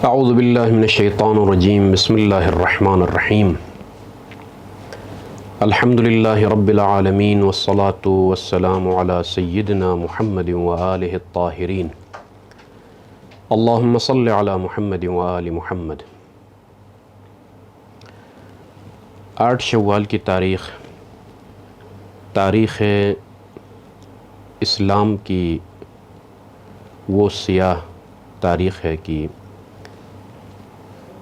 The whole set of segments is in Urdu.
اعوذ باللہ من الشیطان الرجیم، بسم اللہ الرحمن الرحیم، الحمد للہ رب العالمین، والصلاة والسلام علی سیدنا محمد وآلہ الطاہرین، اللہم صل علی محمد وآل محمد۔ 8 شوال کی تاریخ اسلام کی وہ سیاہ تاریخ ہے کہ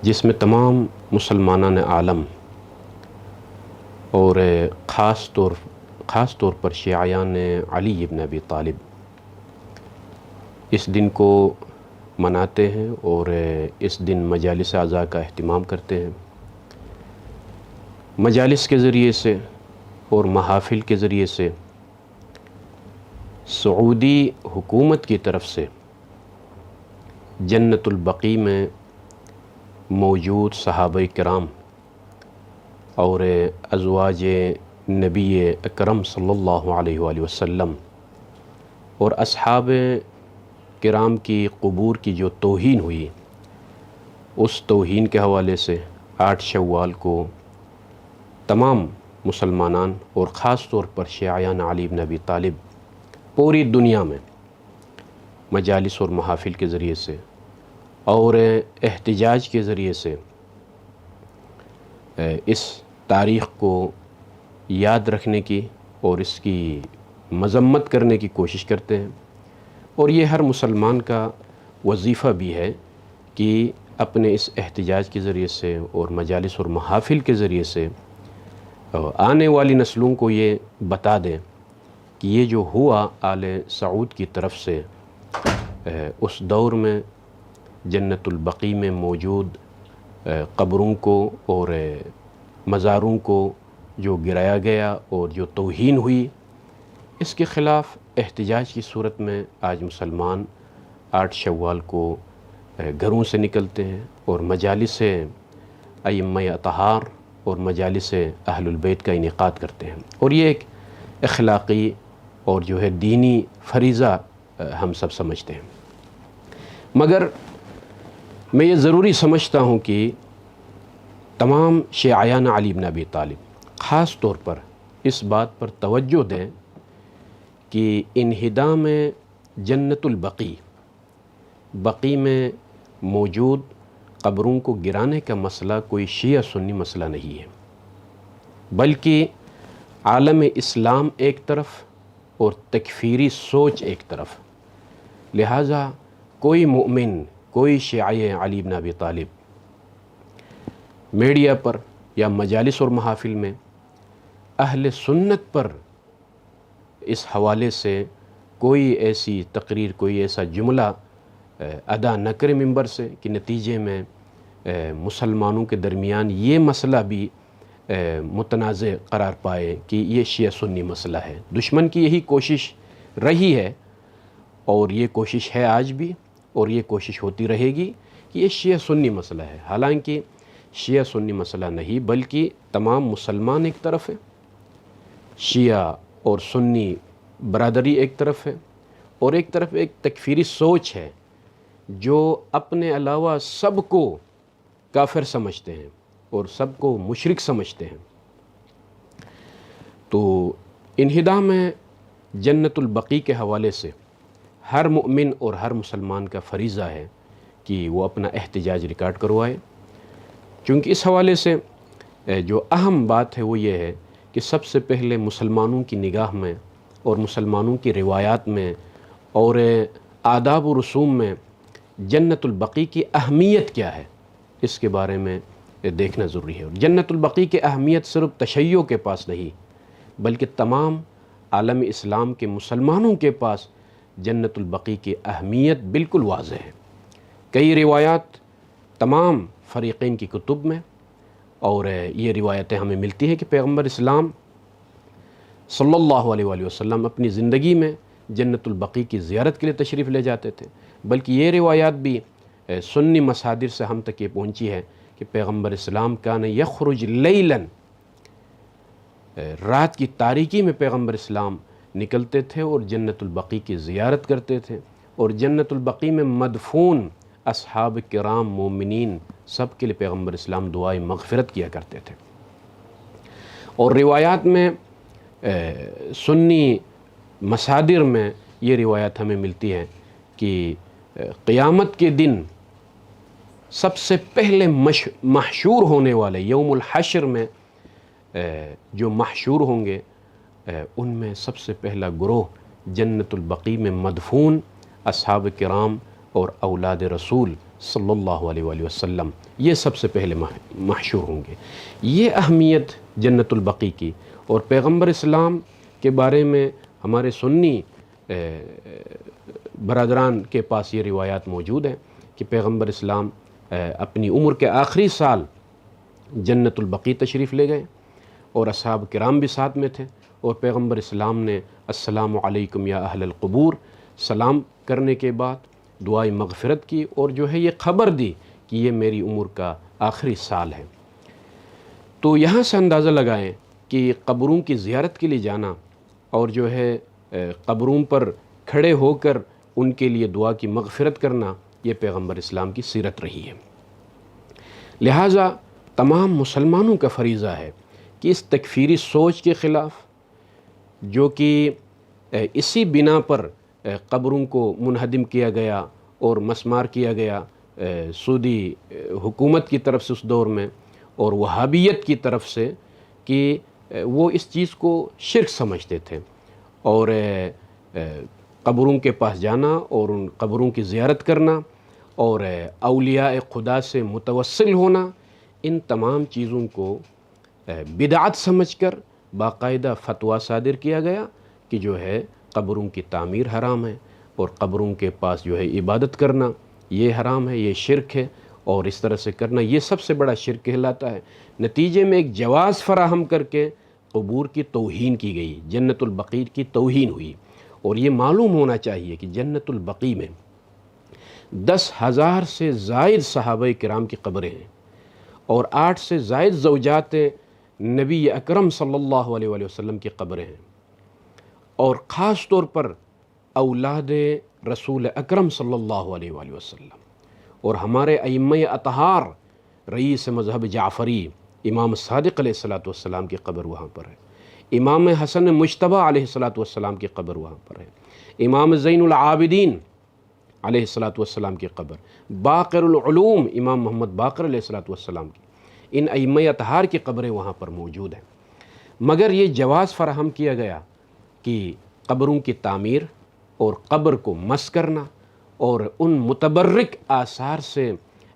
جس میں تمام مسلمانان عالم اور خاص طور پر شیعیان علی ابن ابی طالب اس دن کو مناتے ہیں اور اس دن مجالس اعزاء کا اہتمام کرتے ہیں۔ مجالس کے ذریعے سے اور محافل کے ذریعے سے سعودی حکومت کی طرف سے جنت البقیع میں موجود صحابہ کرام اور ازواج نبی اکرم صلی اللہ علیہ وآلہ وسلم اور اصحاب کرام کی قبور کی جو توہین ہوئی، اس توہین کے حوالے سے 8 شوال کو تمام مسلمانان اور خاص طور پر شیعیان علی بن ابی طالب پوری دنیا میں مجالس اور محافل کے ذریعے سے اور احتجاج کے ذریعے سے اس تاریخ کو یاد رکھنے کی اور اس کی مذمت کرنے کی کوشش کرتے ہیں، اور یہ ہر مسلمان کا وظیفہ بھی ہے کہ اپنے اس احتجاج کے ذریعے سے اور مجالس اور محافل کے ذریعے سے آنے والی نسلوں کو یہ بتا دیں کہ یہ جو ہوا آل سعود کی طرف سے اس دور میں جنت البقیع میں موجود قبروں کو اور مزاروں کو جو گرایا گیا اور جو توہین ہوئی، اس کے خلاف احتجاج کی صورت میں آج مسلمان 8 شوال کو گھروں سے نکلتے ہیں اور مجالس ائمہ اطہار اور مجالس اہل البیت کا انعقاد کرتے ہیں، اور یہ ایک اخلاقی اور جو ہے دینی فریضہ ہم سب سمجھتے ہیں۔ مگر میں یہ ضروری سمجھتا ہوں کہ تمام شیعیان علی بن ابی طالب خاص طور پر اس بات پر توجہ دیں کہ انہدام جنت البقیع، بقیع میں موجود قبروں کو گرانے کا مسئلہ کوئی شیعہ سنی مسئلہ نہیں ہے، بلکہ عالم اسلام ایک طرف اور تکفیری سوچ ایک طرف۔ لہٰذا کوئی مومن، کوئی شیعی علی بن ابی طالب میڈیا پر یا مجالس اور محافل میں اہل سنت پر اس حوالے سے کوئی ایسی تقریر، کوئی ایسا جملہ ادا نہ کرے ممبر سے کہ نتیجے میں مسلمانوں کے درمیان یہ مسئلہ بھی متنازع قرار پائے کہ یہ شیعہ سنی مسئلہ ہے۔ دشمن کی یہی کوشش رہی ہے اور یہ کوشش ہے آج بھی، اور یہ کوشش ہوتی رہے گی کہ یہ شیعہ سنی مسئلہ ہے، حالانکہ شیعہ سنی مسئلہ نہیں، بلکہ تمام مسلمان ایک طرف ہے، شیعہ اور سنی برادری ایک طرف ہے، اور ایک طرف ایک تکفیری سوچ ہے جو اپنے علاوہ سب کو کافر سمجھتے ہیں اور سب کو مشرک سمجھتے ہیں۔ تو انہدام جنت البقیع کے حوالے سے ہر مومن اور ہر مسلمان کا فریضہ ہے کہ وہ اپنا احتجاج ریکارڈ کروائے، چونکہ اس حوالے سے جو اہم بات ہے وہ یہ ہے کہ سب سے پہلے مسلمانوں کی نگاہ میں اور مسلمانوں کی روایات میں اور آداب و رسوم میں جنت البقیع کی اہمیت کیا ہے، اس کے بارے میں دیکھنا ضروری ہے۔ جنت البقیع کی اہمیت صرف تشیع کے پاس نہیں، بلکہ تمام عالم اسلام کے مسلمانوں کے پاس جنت البقیع کی اہمیت بالکل واضح ہے۔ کئی روایات تمام فریقین کی کتب میں، اور یہ روایتیں ہمیں ملتی ہیں کہ پیغمبر اسلام صلی اللہ علیہ وآلہ وسلم اپنی زندگی میں جنت البقیع کی زیارت کے لیے تشریف لے جاتے تھے، بلکہ یہ روایات بھی سنی مصادر سے ہم تک یہ پہنچی ہے کہ پیغمبر اسلام کان یخرج لیلاً، رات کی تاریکی میں پیغمبر اسلام نکلتے تھے اور جنت البقیع کی زیارت کرتے تھے، اور جنت البقیع میں مدفون اصحاب کرام مومنین سب کے لیے پیغمبر اسلام دعائے مغفرت کیا کرتے تھے۔ اور روایات میں سنی مصادر میں یہ روایت ہمیں ملتی ہے کہ قیامت کے دن سب سے پہلے محشور ہونے والے یوم الحشر میں جو محشور ہوں گے ان میں سب سے پہلا گروہ جنت البقیع میں مدفون اصحاب کرام اور اولاد رسول صلی اللہ علیہ وآلہ وسلم یہ سب سے پہلے محشور ہوں گے۔ یہ اہمیت جنت البقیع کی، اور پیغمبر اسلام کے بارے میں ہمارے سنی برادران کے پاس یہ روایات موجود ہیں کہ پیغمبر اسلام اپنی عمر کے آخری سال جنت البقیع تشریف لے گئے اور اصحاب کرام بھی ساتھ میں تھے، اور پیغمبر اسلام نے السلام علیکم یا اہل القبور سلام کرنے کے بعد دعائے مغفرت کی، اور جو ہے یہ خبر دی کہ یہ میری عمر کا آخری سال ہے۔ تو یہاں سے اندازہ لگائیں کہ قبروں کی زیارت کے لیے جانا اور جو ہے قبروں پر کھڑے ہو کر ان کے لیے دعا کی مغفرت کرنا یہ پیغمبر اسلام کی سیرت رہی ہے۔ لہٰذا تمام مسلمانوں کا فریضہ ہے کہ اس تکفیری سوچ کے خلاف، جو کہ اسی بنا پر قبروں کو منہدم کیا گیا اور مسمار کیا گیا سعودی حکومت کی طرف سے اس دور میں اور وہابیت کی طرف سے، کہ وہ اس چیز کو شرک سمجھتے تھے، اور قبروں کے پاس جانا اور ان قبروں کی زیارت کرنا اور اولیاء خدا سے متوسل ہونا، ان تمام چیزوں کو بدعت سمجھ کر باقاعدہ فتویٰ صادر کیا گیا کہ جو ہے قبروں کی تعمیر حرام ہے، اور قبروں کے پاس جو ہے عبادت کرنا یہ حرام ہے، یہ شرک ہے، اور اس طرح سے کرنا یہ سب سے بڑا شرک کہلاتا ہے۔ نتیجے میں ایک جواز فراہم کر کے قبور کی توہین کی گئی، جنت البقیع کی توہین ہوئی۔ اور یہ معلوم ہونا چاہیے کہ جنت البقیع میں 10,000 سے زائد صحابہ کرام کی قبریں ہیں، اور 8 سے زائد زوجات نبی اکرم صلی اللہ علیہ وآلہ وسلم کی قبریں ہیں، اور خاص طور پر اولاد رسول اکرم صلی اللہ علیہ وآلہ وسلم، اور ہمارے ائمہ اطہار رئیس مذہب جعفری امام صادق علیہ السلام کی قبر وہاں پر ہے، امام حسن مجتبیٰ علیہ السلام کی قبر وہاں پر ہے، امام زین العابدین علیہ السلام کی قبر، باقر العلوم امام محمد باقر علیہ السلام کی، ان ائمہ اطہار کی قبریں وہاں پر موجود ہیں۔ مگر یہ جواز فراہم کیا گیا کہ قبروں کی تعمیر اور قبر کو مس کرنا اور ان متبرک آثار سے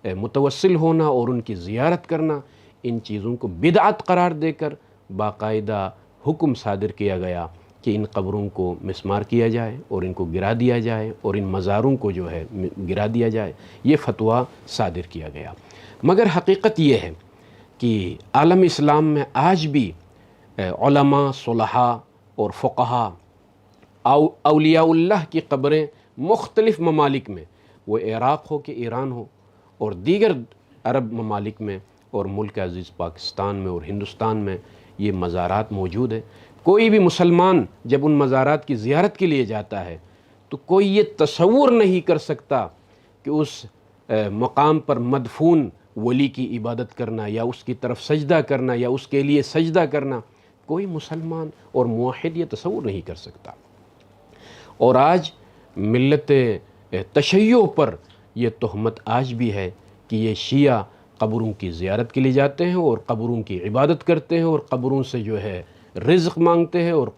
متوسل ہونا اور ان کی زیارت کرنا، ان چیزوں کو بدعت قرار دے کر باقاعدہ حکم صادر کیا گیا کہ ان قبروں کو مسمار کیا جائے اور ان کو گرا دیا جائے اور ان مزاروں کو جو ہے گرا دیا جائے، یہ فتویٰ صادر کیا گیا۔ مگر حقیقت یہ ہے کہ عالم اسلام میں آج بھی علماء، صلحاء اور فقہاء، اولیاء اللہ کی قبریں مختلف ممالک میں، وہ عراق ہو کہ ایران ہو اور دیگر عرب ممالک میں اور ملک عزیز پاکستان میں اور ہندوستان میں یہ مزارات موجود ہیں۔ کوئی بھی مسلمان جب ان مزارات کی زیارت کے لیے جاتا ہے تو کوئی یہ تصور نہیں کر سکتا کہ اس مقام پر مدفون ولی کی عبادت کرنا یا اس کی طرف سجدہ کرنا یا اس کے لیے سجدہ کرنا، کوئی مسلمان اور موحد یہ تصور نہیں کر سکتا۔ اور آج ملت تشیع پر یہ تہمت آج بھی ہے کہ یہ شیعہ قبروں کی زیارت کے لیے جاتے ہیں اور قبروں کی عبادت کرتے ہیں اور قبروں سے جو ہے رزق مانگتے ہیں اور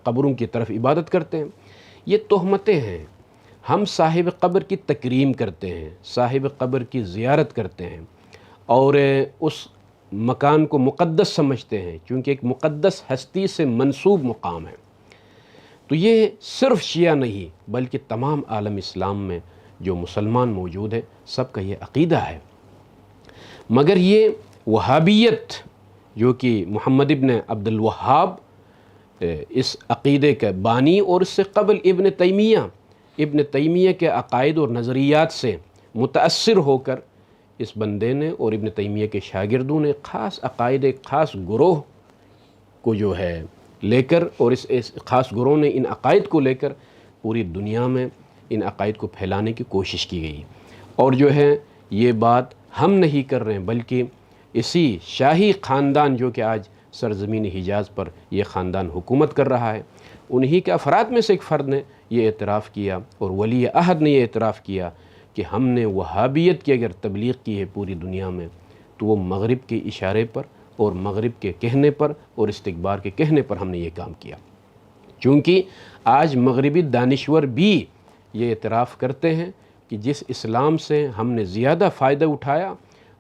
قبروں کی طرف عبادت کرتے ہیں۔ یہ تہمتیں ہیں۔ ہم صاحب قبر کی تکریم کرتے ہیں، صاحب قبر کی زیارت کرتے ہیں اور اس مکان کو مقدس سمجھتے ہیں، چونکہ ایک مقدس ہستی سے منسوب مقام ہے۔ تو یہ صرف شیعہ نہیں بلکہ تمام عالم اسلام میں جو مسلمان موجود ہے سب کا یہ عقیدہ ہے۔ مگر یہ وہابیت جو کہ محمد ابن عبد الوہاب اس عقیدے کے بانی اور اس سے قبل ابن تیمیہ کے عقائد اور نظریات سے متاثر ہو کر اس بندے نے اور ابن تیمیہ کے شاگردوں نے خاص عقائد، ایک خاص گروہ کو جو ہے لے کر، اور اس خاص گروہ نے ان عقائد کو لے کر پوری دنیا میں ان عقائد کو پھیلانے کی کوشش کی گئی، اور جو ہے یہ بات ہم نہیں کر رہے ہیں بلکہ اسی شاہی خاندان جو کہ آج سرزمین حجاز پر یہ خاندان حکومت کر رہا ہے، انہی کے افراد میں سے ایک فرد نے یہ اعتراف کیا اور ولی عہد نے یہ اعتراف کیا کہ ہم نے وہابیت کی اگر تبلیغ کی ہے پوری دنیا میں تو وہ مغرب کے اشارے پر اور مغرب کے کہنے پر اور استکبار کے کہنے پر ہم نے یہ کام کیا، چونکہ آج مغربی دانشور بھی یہ اعتراف کرتے ہیں کہ جس اسلام سے ہم نے زیادہ فائدہ اٹھایا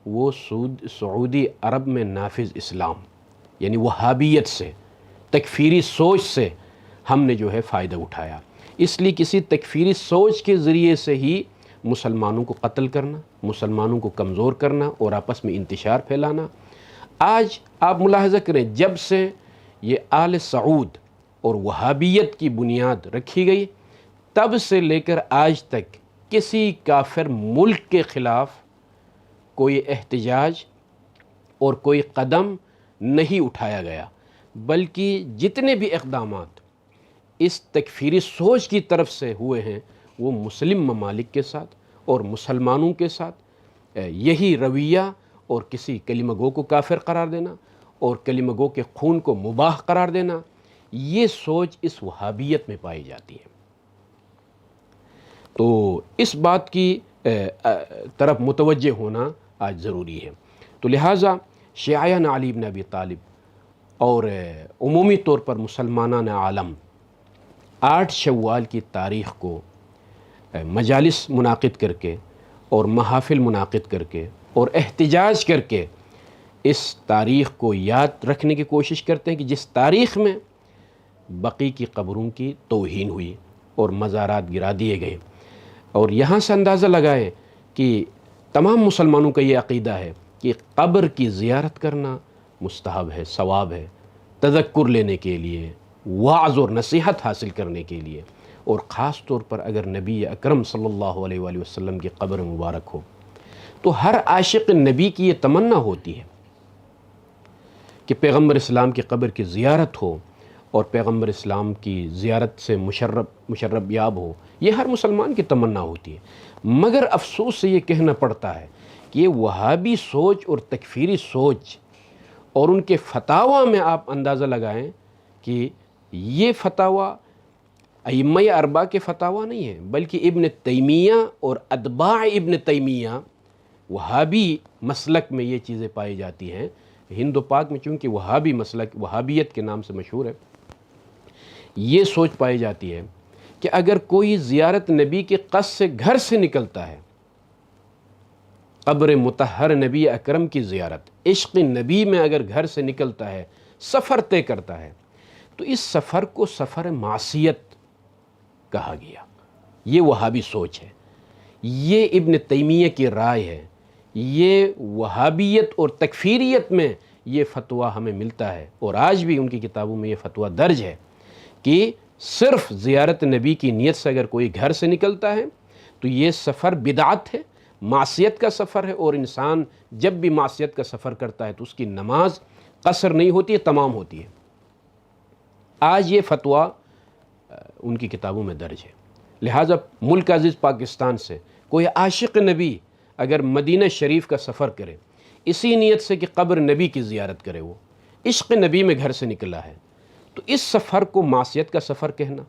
وہ سعودی عرب میں نافذ اسلام یعنی وہابیت سے، تکفیری سوچ سے ہم نے جو ہے فائدہ اٹھایا۔ اس لیے کسی تکفیری سوچ کے ذریعے سے ہی مسلمانوں کو قتل کرنا، مسلمانوں کو کمزور کرنا اور آپس میں انتشار پھیلانا۔ آج آپ ملاحظہ کریں، جب سے یہ آل سعود اور وہابیت کی بنیاد رکھی گئی تب سے لے کر آج تک کسی کافر ملک کے خلاف کوئی احتجاج اور کوئی قدم نہیں اٹھایا گیا، بلکہ جتنے بھی اقدامات اس تکفیری سوچ کی طرف سے ہوئے ہیں وہ مسلم ممالک کے ساتھ اور مسلمانوں کے ساتھ یہی رویہ اور کسی کلمہ گو کو کافر قرار دینا اور کلمہ گو کے خون کو مباح قرار دینا، یہ سوچ اس وہابیت میں پائی جاتی ہے۔ تو اس بات کی طرف متوجہ ہونا آج ضروری ہے۔ تو لہٰذا شیعیان علی بن ابی طالب اور عمومی طور پر مسلمانان عالم 8 شوال کی تاریخ کو مجالس منعقد کر کے اور محافل منعقد کر کے اور احتجاج کر کے اس تاریخ کو یاد رکھنے کی کوشش کرتے ہیں کہ جس تاریخ میں بقی کی قبروں کی توہین ہوئی اور مزارات گرا دیے گئے، اور یہاں سے اندازہ لگائیں کہ تمام مسلمانوں کا یہ عقیدہ ہے کہ قبر کی زیارت کرنا مستحب ہے، ثواب ہے، تذکر لینے کے لیے، وعظ اور نصیحت حاصل کرنے کے لیے، اور خاص طور پر اگر نبی اکرم صلی اللہ علیہ وآلہ وسلم کی قبر مبارک ہو تو ہر عاشق نبی کی یہ تمنا ہوتی ہے کہ پیغمبر اسلام کی قبر کی زیارت ہو اور پیغمبر اسلام کی زیارت سے مشرب یاب ہو، یہ ہر مسلمان کی تمنا ہوتی ہے۔ مگر افسوس سے یہ کہنا پڑتا ہے کہ یہ وہابی سوچ اور تکفیری سوچ اور ان کے فتاویٰ میں آپ اندازہ لگائیں کہ یہ فتاویٰ ائمہ اربعہ کے فتاویٰ نہیں ہیں، بلکہ ابن تیمیہ اور اتباع ابن تیمیہ وہابی مسلک میں یہ چیزیں پائی جاتی ہیں۔ ہند و پاک میں چونکہ وہابی مسلک وہابیت کے نام سے مشہور ہے، یہ سوچ پائی جاتی ہے کہ اگر کوئی زیارت نبی کے قصد سے گھر سے نکلتا ہے، قبر مطہر نبی اکرم کی زیارت عشق نبی میں اگر گھر سے نکلتا ہے، سفر طے کرتا ہے، تو اس سفر کو سفر معصیت کہا گیا۔ یہ وہابی سوچ ہے، یہ ابن تیمیہ کی رائے ہے، یہ وہابیت اور تکفیریت میں یہ فتویٰ ہمیں ملتا ہے، اور آج بھی ان کی کتابوں میں یہ فتویٰ درج ہے کہ صرف زیارت نبی کی نیت سے اگر کوئی گھر سے نکلتا ہے تو یہ سفر بدعت ہے، معصیت کا سفر ہے، اور انسان جب بھی معصیت کا سفر کرتا ہے تو اس کی نماز قصر نہیں ہوتی ہے، تمام ہوتی ہے۔ آج یہ فتویٰ ان کی کتابوں میں درج ہے۔ لہٰذا ملک عزیز پاکستان سے کوئی عاشق نبی اگر مدینہ شریف کا سفر کرے اسی نیت سے کہ قبر نبی کی زیارت کرے، وہ عشق نبی میں گھر سے نکلا ہے، تو اس سفر کو معصیت کا سفر کہنا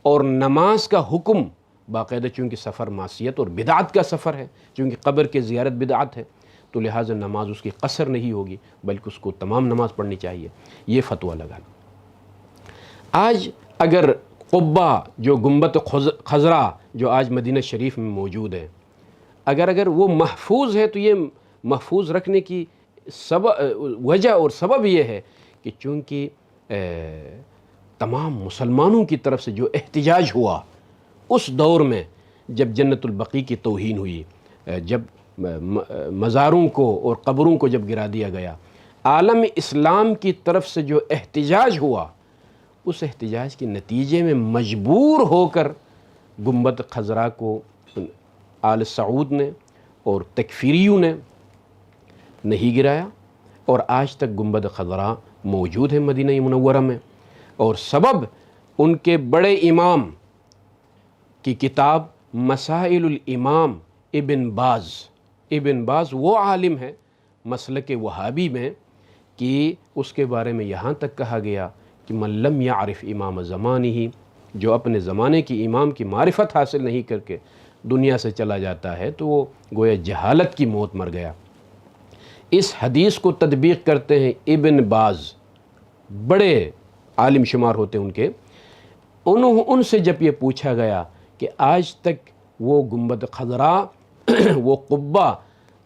اور نماز کا حکم باقاعدہ، چونکہ سفر معصیت اور بدعت کا سفر ہے، چونکہ قبر کی زیارت بدعت ہے، تو لہٰذا نماز اس کی قصر نہیں ہوگی بلکہ اس کو تمام نماز پڑھنی چاہیے، یہ فتویٰ لگانا۔ آج اگر قبہ جو گنبد خضرا جو آج مدینہ شریف میں موجود ہے، اگر وہ محفوظ ہے تو یہ محفوظ رکھنے کی وجہ اور سبب یہ ہے کہ چونکہ تمام مسلمانوں کی طرف سے جو احتجاج ہوا اس دور میں، جب جنت البقیع کی توہین ہوئی، جب مزاروں کو اور قبروں کو جب گرا دیا گیا، عالم اسلام کی طرف سے جو احتجاج ہوا، اس احتجاج کے نتیجے میں مجبور ہو کر گنبد خضرا کو آل سعود نے اور تکفیریوں نے نہیں گرایا، اور آج تک گنبد خضرا موجود ہے مدینہ منورہ میں، اور سبب ان کے بڑے امام کی کتاب مسائل الامام ابن باز وہ عالم ہے مسلک وہابی میں کہ اس کے بارے میں یہاں تک کہا گیا کہ من لم یعرف امام زمانہ، جو اپنے زمانے کی امام کی معرفت حاصل نہیں کر کے دنیا سے چلا جاتا ہے تو وہ گویا جہالت کی موت مر گیا۔ اس حدیث کو تطبیق کرتے ہیں ابن باز، بڑے عالم شمار ہوتے ہیں ان کے۔ ان سے جب یہ پوچھا گیا کہ آج تک وہ گنبد خضراء وہ قبہ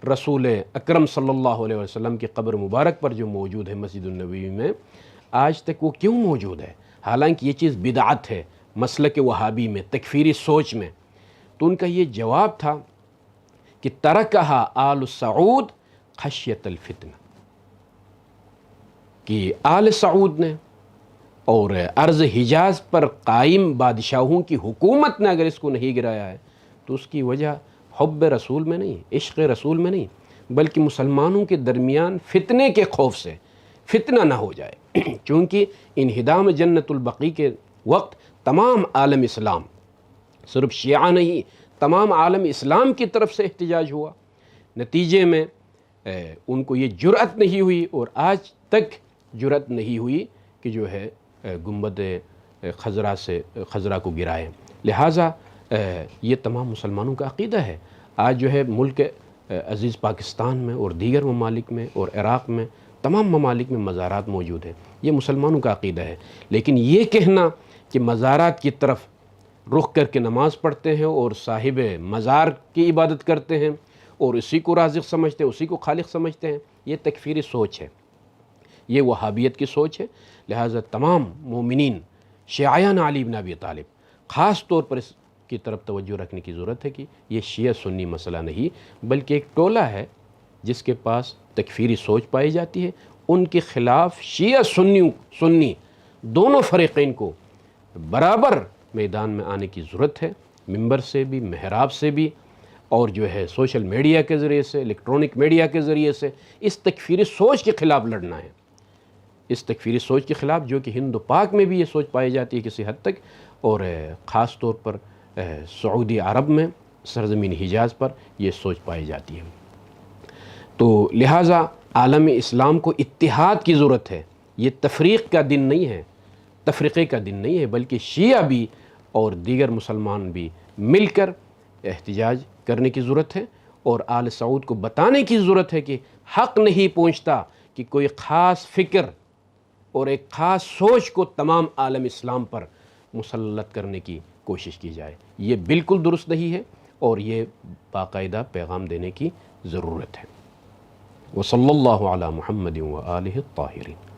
رسول اکرم صلی اللہ علیہ وسلم کی قبر مبارک پر جو موجود ہے مسجد النبوی میں، آج تک وہ کیوں موجود ہے؟ حالانکہ یہ چیز بدعت ہے مسلک وہابی میں، تکفیری سوچ میں۔ تو ان کا یہ جواب تھا کہ ترکہا آل سعود خشیت الفتنہ، کہ آل سعود نے اور ارض حجاز پر قائم بادشاہوں کی حکومت نے اگر اس کو نہیں گرایا ہے تو اس کی وجہ حب رسول میں نہیں، عشق رسول میں نہیں، بلکہ مسلمانوں کے درمیان فتنے کے خوف سے، فتنہ نہ ہو جائے۔ چونکہ انہدام جنت البقیع کے وقت تمام عالم اسلام، صرف شیعہ نہیں، تمام عالم اسلام کی طرف سے احتجاج ہوا۔ نتیجے میں ان کو یہ جرأت نہیں ہوئی اور آج تک جرأت نہیں ہوئی کہ جو ہے گنبد خضرا کو گرائے۔ لہٰذا یہ تمام مسلمانوں کا عقیدہ ہے۔ آج جو ہے ملک عزیز پاکستان میں اور دیگر ممالک میں اور عراق میں تمام ممالک میں مزارات موجود ہیں، یہ مسلمانوں کا عقیدہ ہے۔ لیکن یہ کہنا کہ مزارات کی طرف رخ کر کے نماز پڑھتے ہیں اور صاحب مزار کی عبادت کرتے ہیں اور اسی کو رازق سمجھتے ہیں، اسی کو خالق سمجھتے ہیں، یہ تکفیری سوچ ہے، یہ وہابیت کی سوچ ہے۔ لہٰذا تمام مومنین شیعیان علی بن ابی طالب خاص طور پر اس کی طرف توجہ رکھنے کی ضرورت ہے کہ یہ شیعہ سنی مسئلہ نہیں، بلکہ ایک ٹولہ ہے جس کے پاس تکفیری سوچ پائی جاتی ہے۔ ان کے خلاف شیعہ سنی دونوں فریقین کو برابر میدان میں آنے کی ضرورت ہے، ممبر سے بھی، محراب سے بھی، اور جو ہے سوشل میڈیا کے ذریعے سے، الیکٹرونک میڈیا کے ذریعے سے اس تکفیری سوچ کے خلاف لڑنا ہے، اس تکفیری سوچ کے خلاف جو کہ ہند و پاک میں بھی یہ سوچ پائی جاتی ہے کسی حد تک، اور خاص طور پر سعودی عرب میں سرزمین حجاز پر یہ سوچ پائی جاتی ہے۔ تو لہٰذا عالم اسلام کو اتحاد کی ضرورت ہے، یہ تفریق کا دن نہیں ہے، تفریقے کا دن نہیں ہے، بلکہ شیعہ بھی اور دیگر مسلمان بھی مل کر احتجاج کرنے کی ضرورت ہے، اور آل سعود کو بتانے کی ضرورت ہے کہ حق نہیں پہنچتا کہ کوئی خاص فکر اور ایک خاص سوچ کو تمام عالم اسلام پر مسلط کرنے کی کوشش کی جائے، یہ بالکل درست نہیں ہے، اور یہ باقاعدہ پیغام دینے کی ضرورت ہے۔ وصلی اللہ علی محمد وآلہ الطاہرین۔